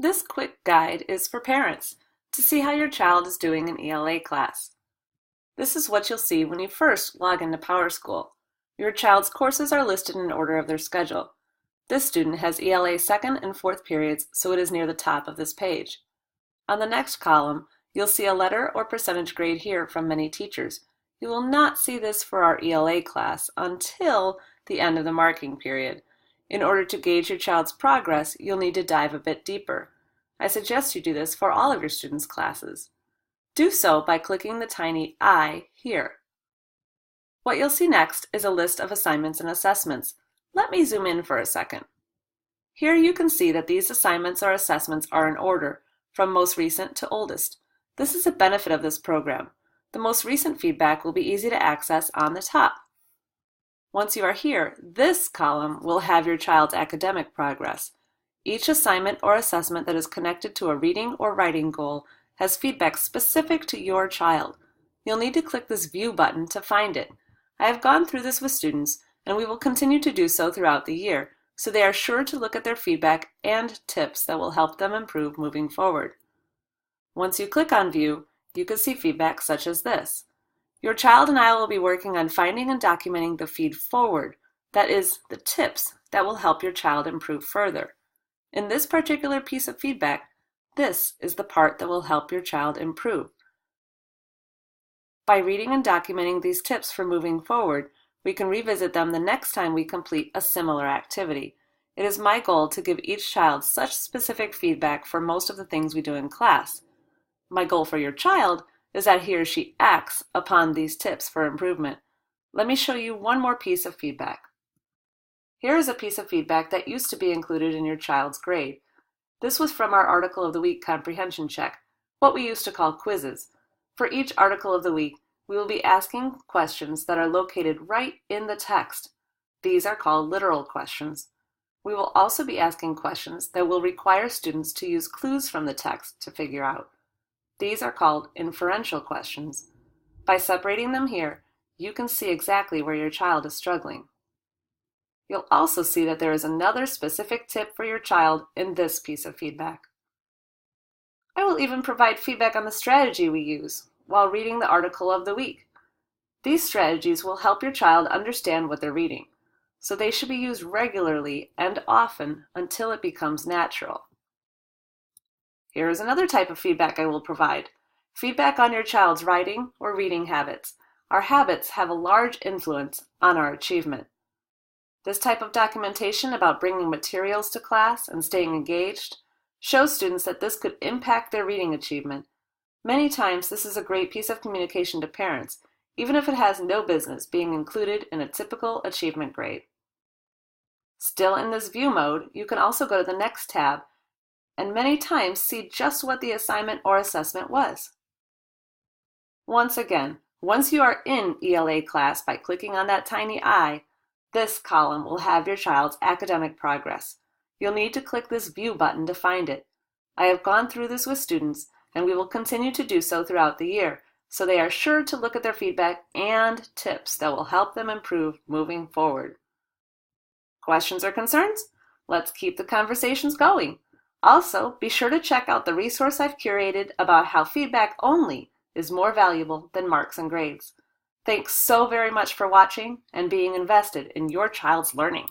This quick guide is for parents to see how your child is doing in ELA class. This is what you'll see when you first log into PowerSchool. Your child's courses are listed in order of their schedule. This student has ELA second and fourth periods, so it is near the top of this page. On the next column, you'll see a letter or percentage grade here from many teachers. You will not see this for our ELA class until the end of the marking period. In order to gauge your child's progress, you'll need to dive a bit deeper. I suggest you do this for all of your students' classes. Do so by clicking the tiny I here. What you'll see next is a list of assignments and assessments. Let me zoom in for a second. Here you can see that these assignments or assessments are in order, from most recent to oldest. This is a benefit of this program. The most recent feedback will be easy to access on the top. Once you are here, this column will have your child's academic progress. Each assignment or assessment that is connected to a reading or writing goal has feedback specific to your child. You'll need to click this View button to find it. I have gone through this with students, and we will continue to do so throughout the year, so they are sure to look at their feedback and tips that will help them improve moving forward. Once you click on View, you can see feedback such as this. Your child and I will be working on finding and documenting the feed forward, that is, the tips that will help your child improve further. In this particular piece of feedback, this is the part that will help your child improve. By reading and documenting these tips for moving forward, we can revisit them the next time we complete a similar activity. It is my goal to give each child such specific feedback for most of the things we do in class. My goal for your child is that he or she acts upon these tips for improvement. Let me show you one more piece of feedback. Here is a piece of feedback that used to be included in your child's grade. This was from our Article of the Week comprehension check, what we used to call quizzes. For each Article of the Week, we will be asking questions that are located right in the text. These are called literal questions. We will also be asking questions that will require students to use clues from the text to figure out. These are called inferential questions. By separating them here, you can see exactly where your child is struggling. You'll also see that there is another specific tip for your child in this piece of feedback. I will even provide feedback on the strategy we use while reading the Article of the Week. These strategies will help your child understand what they're reading, so they should be used regularly and often until it becomes natural. Here is another type of feedback I will provide. Feedback on your child's writing or reading habits. Our habits have a large influence on our achievement. This type of documentation about bringing materials to class and staying engaged shows students that this could impact their reading achievement. Many times this is a great piece of communication to parents, even if it has no business being included in a typical achievement grade. Still in this view mode, you can also go to the next tab and many times see just what the assignment or assessment was. Once again, once you are in ELA class by clicking on that tiny I, this column will have your child's academic progress. You'll need to click this View button to find it. I have gone through this with students, and we will continue to do so throughout the year, so they are sure to look at their feedback and tips that will help them improve moving forward. Questions or concerns? Let's keep the conversations going. Also, be sure to check out the resource I've curated about how feedback only is more valuable than marks and grades. Thanks so very much for watching and being invested in your child's learning.